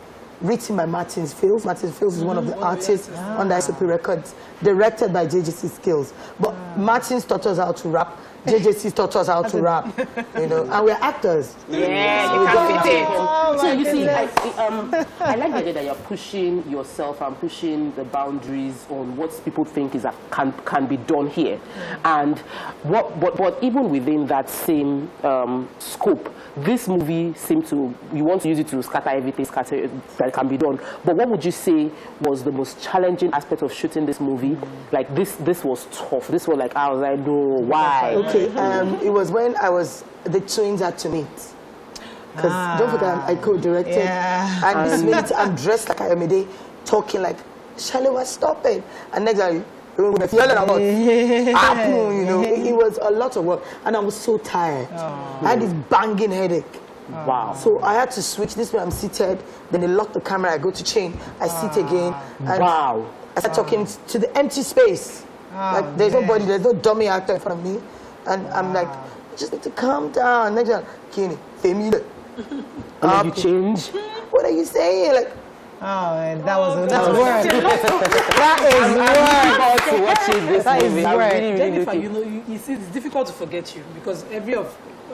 written by Martin Fields. Martin Fields is one of the artists on the SOP Records, directed by JJC Skills. But Martin taught us how to rap. JJC taught us how to rap, and we're actors. Yeah, you can fit it. So you see, I like the idea that you're pushing yourself and pushing the boundaries on what people think is can be done here, and but even within that same scope, this movie seemed to you want to use it to scatter everything that can be done. But what would you say was the most challenging aspect of shooting this movie? Like this was tough. This was like I was like, no, why? Okay, it was when the twins had to meet. Because don't forget, I co-directed. And this minute, I'm dressed like I am a day, talking like, Shalewa, stop it. And next time, it was a lot of work. And I was so tired. I had this banging headache. Wow. So I had to switch. This way I'm seated. Then they lock the camera. I go to change. I sit again. And I start talking to the empty space. Like there's nobody, there's no dummy actor in front of me. And I'm like, just need to calm down. Next time, Kenny, family. And you change. What are you saying? Like, man, that was word. That is word. Jennifer, you see, it's difficult to forget you because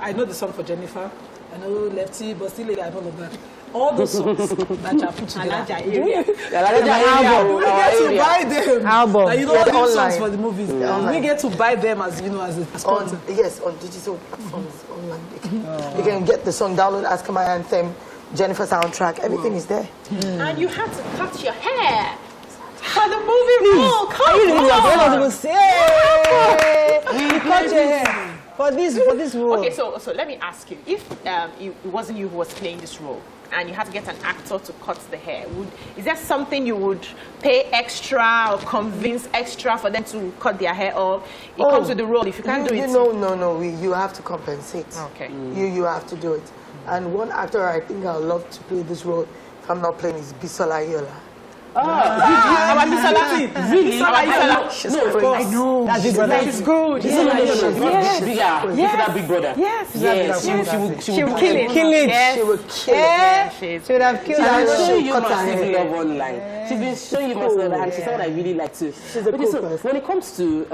I know the song for Jennifer. I know Lefty, but still I know all of that. All the songs that you put together. We get to buy them. Album. Like, all the songs for the movies. We get to buy them as as sponsor. On digital platforms online. You can get the song, download Ask My Anthem, Jennifer soundtrack, everything is there. And you had to cut your hair for the movie role. Come on. You cut your hair. For this role. Okay, so let me ask you, if it wasn't you who was playing this role and you had to get an actor to cut the hair, is there something you would pay extra or convince extra for them to cut their hair, or it comes with the role? If you can't do it, no, you have to compensate. Okay. You have to do it. And one actor I think I'd love to play this role if I'm not playing is Bisola Ayola. Really? She's crazy. I know. That's Big Brother. She's good. Big Brother. Yes. She would kill it. She would kill it. She would have killed her. her. She's been showing you massive love online. She's been showing you massive love, and she's someone I really like to. She's a cool person. When it comes to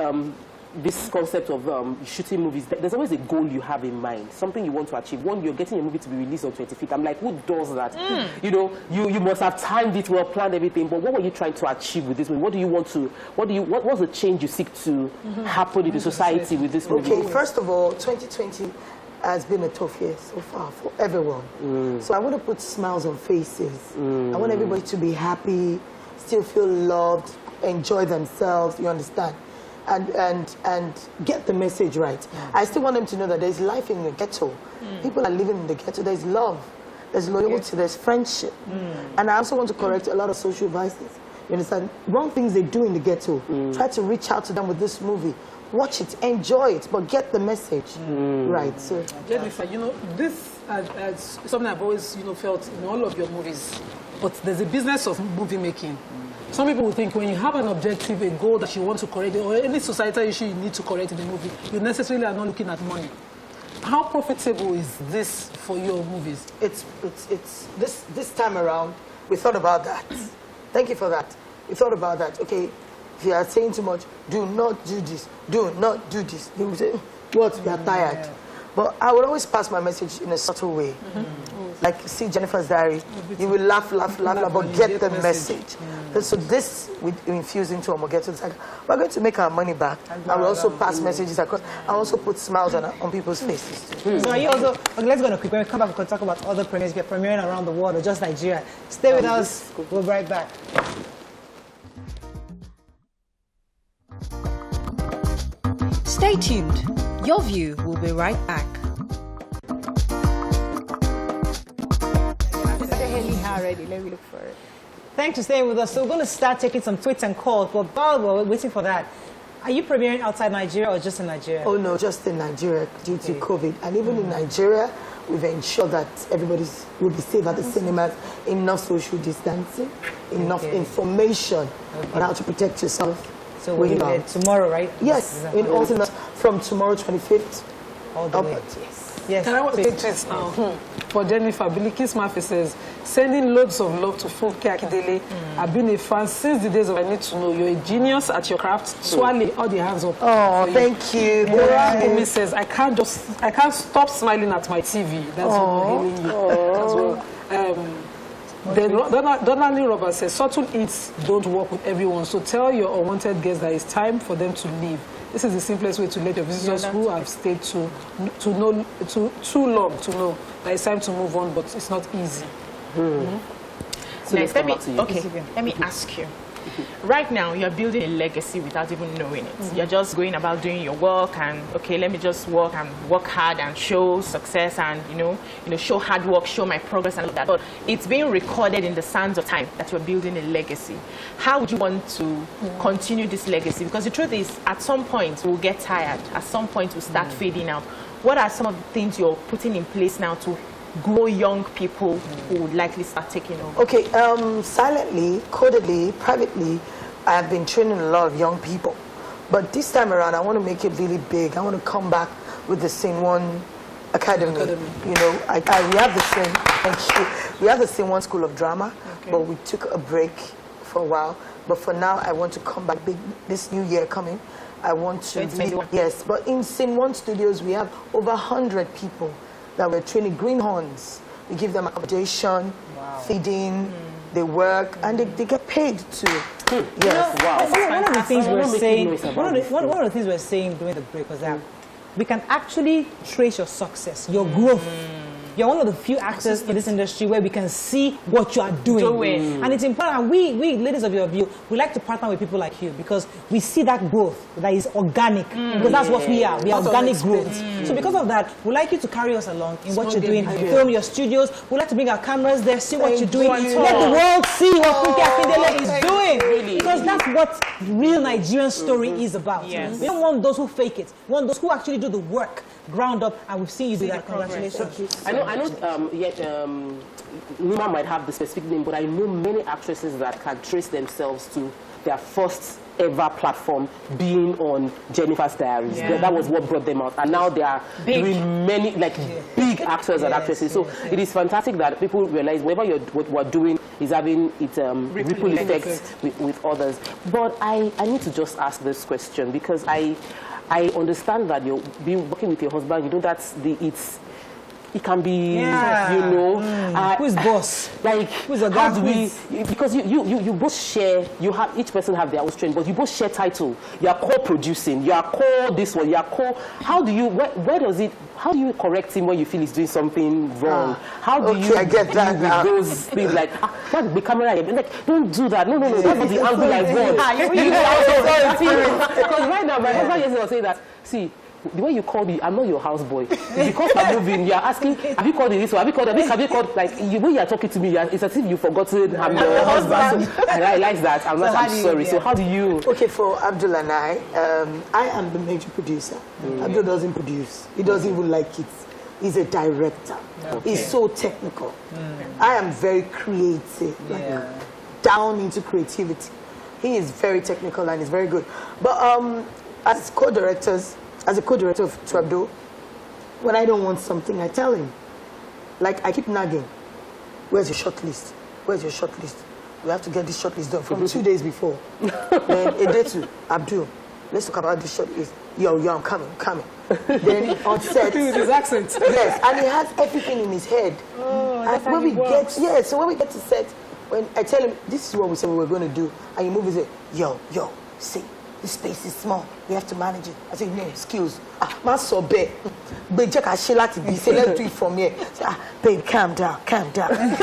this concept of shooting movies, there's always a goal you have in mind, something you want to achieve. One, you're getting a movie to be released on 25th. I'm like, who does that? You must have timed it well, planned everything. But what were you trying to achieve with this movie? What do you want to? What's the change you seek to happen in the society with this movie? Okay, first of all, 2020 has been a tough year so far for everyone. So I want to put smiles on faces. I want everybody to be happy, still feel loved, enjoy themselves. You understand? And get the message right. I still want them to know that there's life in the ghetto. People are living in the ghetto. There's love. there's loyalty, there's friendship. And I also want to correct a lot of social vices. You understand? Wrong things they do in the ghetto. Try to reach out to them with this movie. Watch it, enjoy it, but get the message. Right, so. Jennifer, you know, this is something I've always, you know, felt in all of your movies. But there's a business of movie making. Some people will think when you have an objective, a goal that you want to correct, or any societal issue you need to correct in the movie, you necessarily are not looking at money. How profitable is this for your movies? It's this time around, we thought about that. Thank you for that. We thought about that. Okay, if you are saying too much, do not do this. Do not do this. You will say, what? We are tired. But I would always pass my message in a subtle way. Like, see Jennifer's Diary, you will laugh, but get the message. So this we infuse into Omogeto. It's like, we're going to make our money back. And we also pass messages across. I also put smiles on people's faces. So are you also, okay, let's go on a quick, when we come back, we can talk about other premieres get premiering around the world or just Nigeria. Stay with us, we'll be right back. Stay tuned. Your View will be right back. Already, let me look for it. Thanks for staying with us. So we're going to start taking some tweets and calls, but while we're waiting for that, are you premiering outside Nigeria or just in Nigeria? Oh no, just in Nigeria due to COVID. And even in Nigeria, we've ensured that everybody will be safe at the cinemas, enough social distancing, enough information on how to protect yourself. So we're doing it tomorrow, right? Yes, in all cinemas from tomorrow 25th all the way. Yes. Can I want to take this now? For Jennifer, Bilikis Murphy says, sending loads of love to Funke Akindele. I've been a fan since the days of I Need to Know. You're a genius at your craft. Swally, all the hands up. Oh, thank you. Amy says, I can't stop smiling at my TV. That's what I'm hearing you as well. Then Donnelly Robert says, subtle eats don't work with everyone. So tell your unwanted guests that it's time for them to leave. This is the simplest way to let your visitors who have stayed too long to know that it's time to move on, but it's not easy. So let me ask you. Right now, you're building a legacy without even knowing it. You're just going about doing your work and, okay, let me just work hard and show success and, you know, show hard work, show my progress and all that. But it's being recorded in the sands of time that you're building a legacy. How would you want to continue this legacy? Because the truth is, at some point, we'll get tired. At some point, we'll start fading out. What are some of the things you're putting in place now to grow young people who would likely start taking over? Okay, silently, codedly, privately, I have been training a lot of young people. But this time around, I want to make it really big. I want to come back with the Scene One Academy. You know, we have the same. Thank you. We have the Scene One School of Drama, but we took a break for a while. But for now, I want to come back big. This new year coming, I want to. Yes, but in Scene One Studios, we have over 100 people that we're training, greenhorns. We give them accommodation, feeding, they work, and they get paid too. Yes, one of the things we're saying during the break was that we can actually trace your success, your growth. You're one of the few actors in this industry where we can see what you are doing. And it's important. And we ladies of Your View, we like to partner with people like you because we see that growth that is organic. Because that's what we are. We are organic growth. So because of that, we'd like you to carry us along in what you're doing. Film your studios. We'd like to bring our cameras there, see what you're doing. Let the world see what Funke Akindele is doing. Because that's what real Nigerian story is about. We don't want those who fake it. We want those who actually do the work. Ground up, and we've seen you do that. Congratulations. I know. Numa might have the specific name, but I know many actresses that can trace themselves to their first ever platform being on Jennifer's Diaries. That was what brought them out, and now they are doing many big actors and actresses. So it is fantastic that people realize whatever what we're doing is having its ripple effects with others. But I need to just ask this question because I understand that you're working with your husband. You know that's it can be, you know, who's boss? Like, who's the guy? Because you both share. Each person have their own strength, but you both share title. You are co-producing. You are this one. You are How do you? Where does it? How do you correct him when you feel he's doing something wrong? How do you? I get that now. Those things like that's the camera. Like, don't do that. No. That's not the angle I want. Because right now, my husband yesterday was saying that. See. the way you call me, I'm not your houseboy. Because I'm moving, you're asking, have you called this or have you called, like, the way you're talking to me, it's as if you've forgotten I'm your husband. And I like that. I'm sorry. So how do you? Okay, for Abdul and I am the major producer. Abdul doesn't produce. He doesn't even like it. He's a director. Okay. He's so technical. I am very creative, down into creativity. He is very technical and he's very good. But as co-directors, as a co-director to Abdul, when I don't want something, I tell him. Like, I keep nagging. Where's your short list? Where's your short list? We have to get this short list done from 2 days before. Then a day to Abdul, let's talk about this short list. Yo, I'm coming. Then on set. With his accent. Yes, and he has everything in his head. Oh, and when we get, so when we get to set, when I tell him, this is what we said we were going to do, and he moves it, yo, see, this space is small. We have to manage it. I say, no, excuse. Man, so bad. But say, let's do it from here. Say, babe, calm down. Can't get English.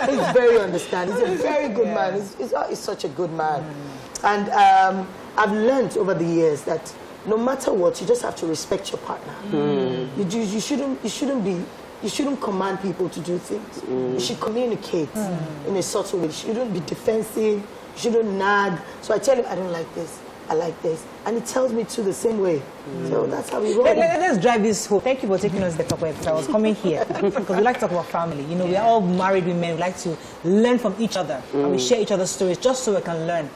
He's very understanding. He's a very good man. He's such a good man. And I've learned over the years that no matter what, you just have to respect your partner. You shouldn't command people to do things. You should communicate in a subtle way. You shouldn't be defensive. You shouldn't nag. So I tell him, I don't like this. I like this. And he tells me too the same way. So that's how we roll. Let's drive this home. Thank you for taking us to the top where I was coming here. Because we like to talk about family. You know, we are all married women. We like to learn from each other. And we share each other's stories just so we can learn.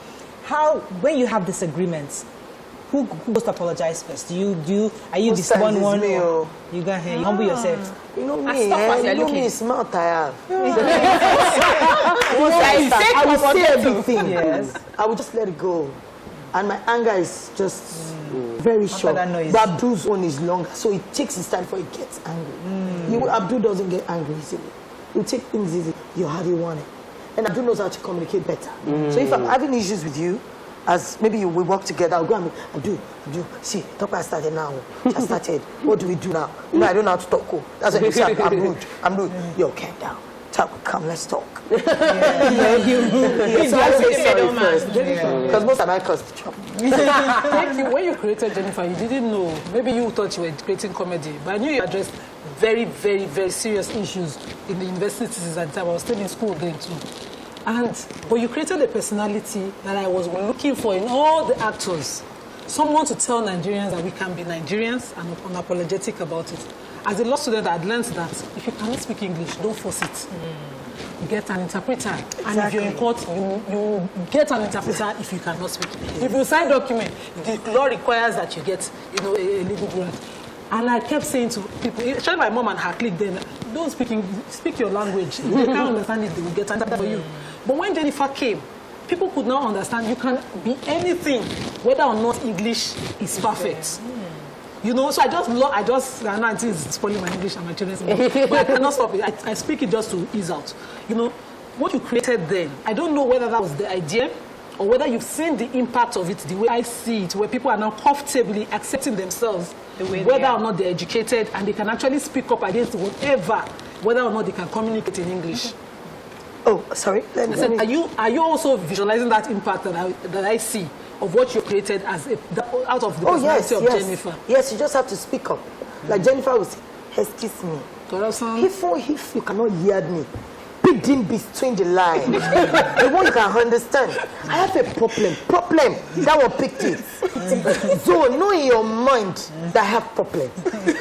When you have disagreements, who goes to apologize first? Are you the stubborn one? You go ahead, you humble yourself. You know me, it's not tired. I will say everything. Yes. I will just let it go. And my anger is just very short. But Abdul's one is longer, so it takes his time before he gets angry. Abdul doesn't get angry easily. He'll take things easy. How do you want it? And Abdul knows how to communicate better. So if I'm having issues with you, as maybe we work together, I'll go and Abdul, see, talk about started now. Just started. What do we do now? No, I don't know how to talk. That's what you say. I'm rude. Yo, calm down. Come, let's talk. So I say sorry first. Because most of my cause the trouble. Thank you. When you created Jennifer, you didn't know. Maybe you thought you were creating comedy, but I knew you addressed very, very, very serious issues in the universities at the time. I was still in school then too. But you created a personality that I was looking for in all the actors. Someone to tell Nigerians that we can be Nigerians and unapologetic about it. As a law student, I'd learned that if you cannot speak English, don't force it. Get an interpreter. Exactly. And if you're in court, you get an interpreter if you cannot speak. If you sign a document, the law requires that you get, a legal grant. And I kept saying to people, especially my mom and her clique then, don't speak your language. If they can't understand it, they will get an interpreter for you. But when Jennifer came, people could now understand you can be anything, whether or not English is perfect. So I know it's spoiling my English and my children's English, but I cannot stop it. I speak it just to ease out. What you created then, I don't know whether that was the idea or whether you've seen the impact of it the way I see it, where people are now comfortably accepting themselves, whether or not they're educated and they can actually speak up against whatever, whether or not they can communicate in English. Oh, sorry. Are you also visualizing that impact that I see of what you created as out of the personality of Jennifer? Yes, you just have to speak up. Like Jennifer will say, excuse me. If you cannot hear me, read in between the lines. The one you can understand. I have a problem. That one picked it. So know in your mind that I have problem.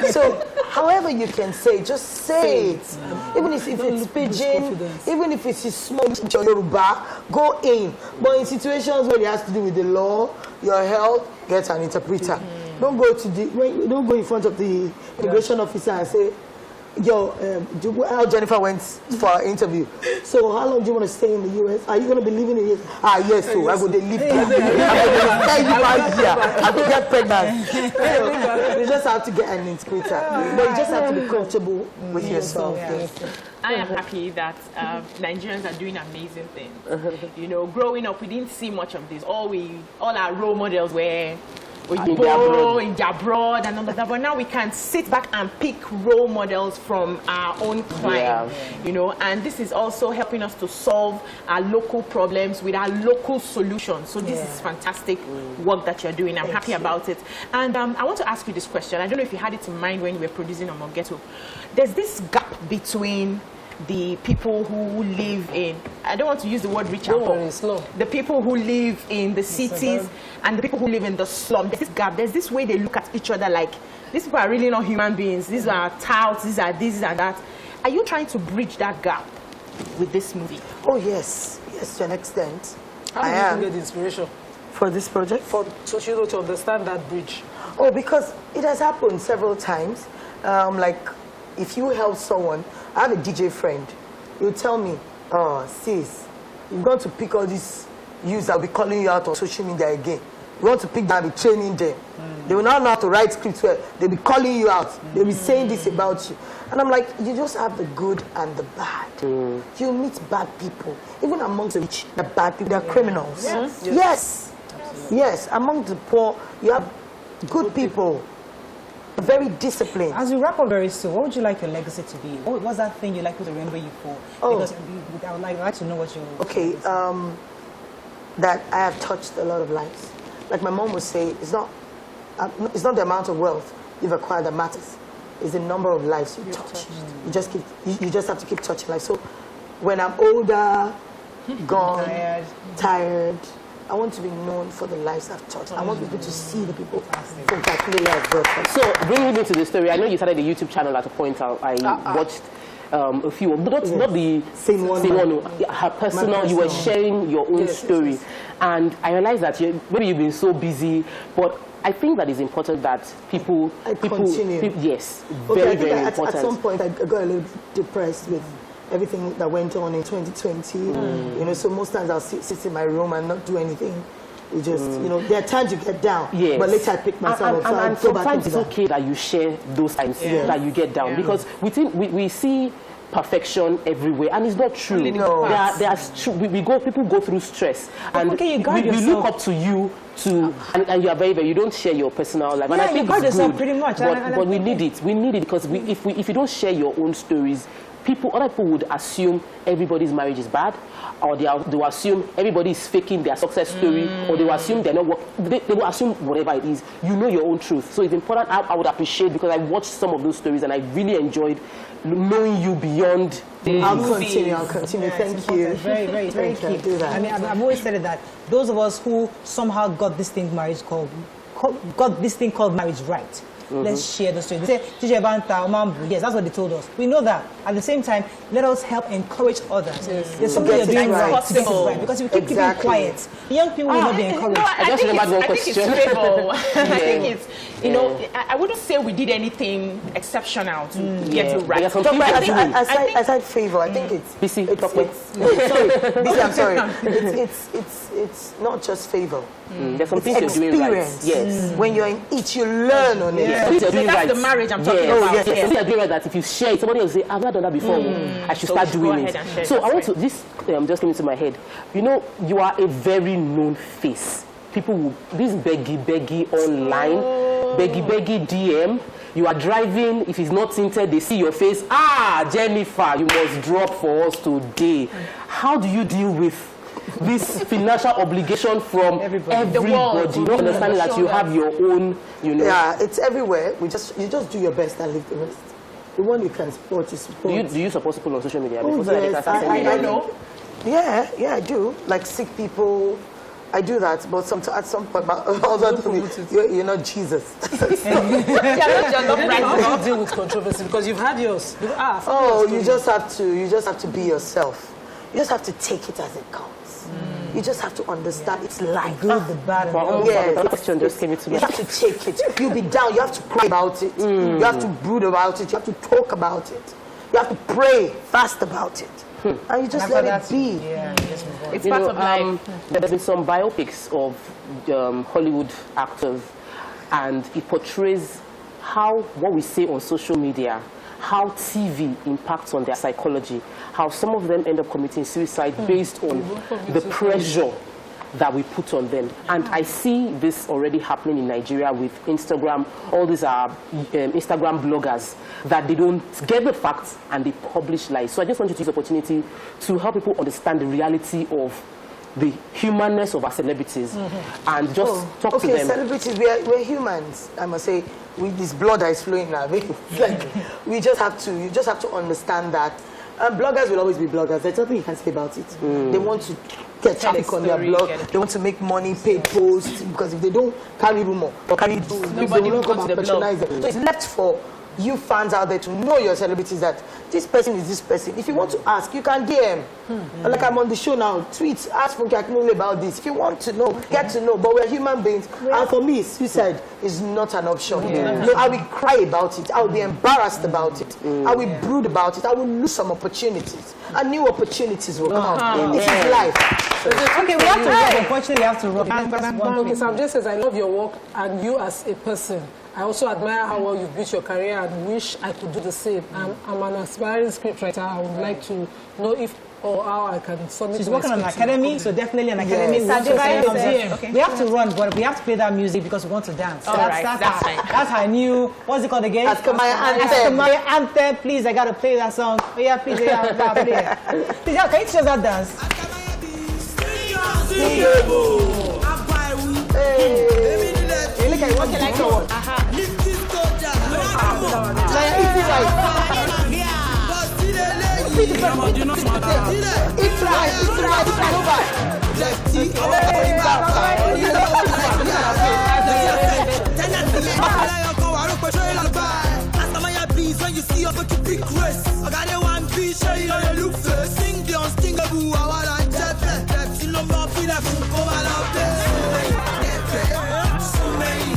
So however you can say, just say it. Even if it's pidgin, even if it's small Yoruba, go in. But in situations where it has to do with the law, your health, get an interpreter. Don't go in front of the immigration officer and say, how Jennifer went for our interview. So how long do you want to stay in the U.S.? Are you going to be living in the U.S.? Yes, so I go to live there. I go get pregnant. You just have to get an interpreter. But you just have to be comfortable with yourself. I am happy that Nigerians are doing amazing things. Growing up, we didn't see much of this. All our role models were in the abroad and all of that. But now we can sit back and pick role models from our own climb, you know, and this is also helping us to solve our local problems with our local solutions. So this is fantastic work that you're doing. I'm happy about it. And I want to ask you this question. I don't know if you had it in mind when you were producing Omogeto. There's this gap between the people who live in, I don't want to use the word rich and poor, the people who live in the cities and the people who live in the slum. There's this gap, there's this way they look at each other like, these people are really not human beings, these are touts, these are this and that. Are you trying to bridge that gap with this movie? Oh yes, yes, to an extent. How did you get the inspiration for this project? For Toshiro to understand that bridge? Oh, because it has happened several times. Like, if you help someone, I have a DJ friend, he'll tell me, oh, sis, you've got to pick all these youths that will be calling you out on social media again. You want to pick them and be training them. They will not know how to write scripts where they'll be calling you out. They'll be saying this about you. And I'm like, you just have the good and the bad. You meet bad people. Even amongst the rich, the bad people, they're criminals. Yes, among the poor, you have good people. Very disciplined. As we wrap up very soon, what would you like your legacy to be? What's that thing you'd like to remember you for? Because I would like to know what you... Okay, that I have touched a lot of lives. Like my mom would say, it's not the amount of wealth you've acquired that matters. It's the number of lives you touch. You just have to keep touching lives. So when I'm older, gone, tired, I want to be known for the lives I've touched. I want people to see the people from Akindele-Bello. So, bringing me to the story, I know you started a YouTube channel at a point. I watched a few, not the same one. Her personal, you were sharing your own story. And I realized that maybe you've been so busy, but I think that it's important that people continue. Yes, Okay, very important. At some point, I got a little depressed with everything that went on in 2020, you know, so most times I'll sit in my room and not do anything. You just, you know, there are times you get down, but later I pick myself up. And sometimes it's okay that you share those times that you get down, because we see perfection everywhere, and it's not true. People go through stress, and we look up to you and you are very, you don't share your personal life. And I think it's good, pretty much. But we need it. We need it because if you don't share your own stories, other people would assume everybody's marriage is bad, or they will assume everybody is faking their success story, or they will assume they're not. They will assume whatever it is. You know your own truth, so it's important. I would appreciate, because I watched some of those stories and I really enjoyed knowing you beyond. I'll continue. Thank you. Very key. I mean, I've always said that those of us who somehow got this thing called marriage right. Let's share the story. They say, yes, that's what they told us. We know that. At the same time, let us help encourage others. There's something you're doing right to get it right. Because if you keep people quiet, young people will not be encouraged. No, I think I think it's, you know, I wouldn't say we did anything exceptional to get it right. Aside favor, I think it's... I'm sorry. It's not just favor. There's some things you're doing right. Yes. When you're in it, you learn on it. That's the marriage I'm talking about. Yes. You're doing right, that if you share it, somebody will say, I've not done that before. I should start doing it. So I want to, this just came into my head. You know, you are a very known face. People will, this beggy online, beggy DM. You are driving, if it's not tinted, they see your face. Ah, Jennifer, you must drop for us today. How do you deal with this financial obligation from everybody? Not understanding that you have your own, you know. Yeah, it's everywhere. You just do your best and leave the rest. The one you can support, you support. Do you support people on social media? Oh, yes, I know. Yeah, I do. Like sick people, I do that. But at some point, you're not Jesus. You're not deal with controversy because you've had yours. You just have to be yourself. You just have to take it as it comes. You just have to understand it's life. The good, the bad, and the question just came into me. You have to take it. You'll be down. You have to cry about it. You have to brood about it. You have to talk about it. You have to pray fast about it. And you just let it be. It's part of life. There's been some biopics of Hollywood actors, and it portrays what we say on social media, how TV impacts on their psychology, how some of them end up committing suicide based on the pressure that we put on them. And I see this already happening in Nigeria with Instagram. All these are Instagram bloggers that they don't get the facts and they publish lies. So I just want you to use the opportunity to help people understand the reality of the humanness of our celebrities and just talk to them. Okay, celebrities, we're humans. I must say, with this blood that is flowing now, you just have to understand that bloggers will always be bloggers. There's nothing you can say about it. They want to get traffic on their blog. They want to make money, paid posts, because if they don't carry rumor or carry people will not come and patronize them. So it's left for you fans out there to know your celebrities that this person is this person. If you want to ask, you can DM. Like I'm on the show now, tweet, ask Funke Akindele about this. If you want to know, get to know. But we're human beings. And for me, suicide is not an option. No, I will cry about it. I will be embarrassed about it. I will brood about it. I will lose some opportunities. And new opportunities will come. This is life. Okay, we have to rub. Unfortunately, we have to rub. Okay, so I'm just saying I love your work and you as a person. I also admire how well you've built your career and wish I could do the same. I'm an aspiring scriptwriter. I would like to know if or how I can submit. She's working on an academy, so definitely an academy. We have to run, but we have to play that music because we want to dance. So that's her new, what's it called again? Askamaya Anthem. Please, I gotta play that song. Oh yeah, please, play it. Please, can you teach us that dance? When you see up a big race, I got a one piece, show you how you look first. Sing down, sting a boo, I want to jet. See no more feel like come out there. So many.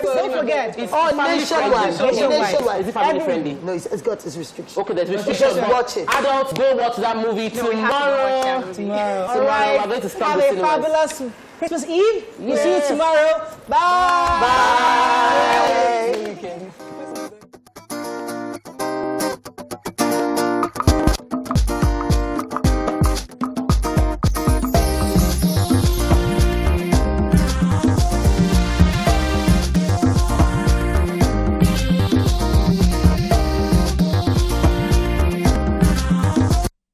Don't forget, it's nationwide. Is it family friendly? No, it's got its restrictions. Okay, there's restrictions. Watch it. Adults, go watch that movie tomorrow. All right. We're going to start Have a fabulous Christmas Eve. We'll see you tomorrow. Bye. Bye.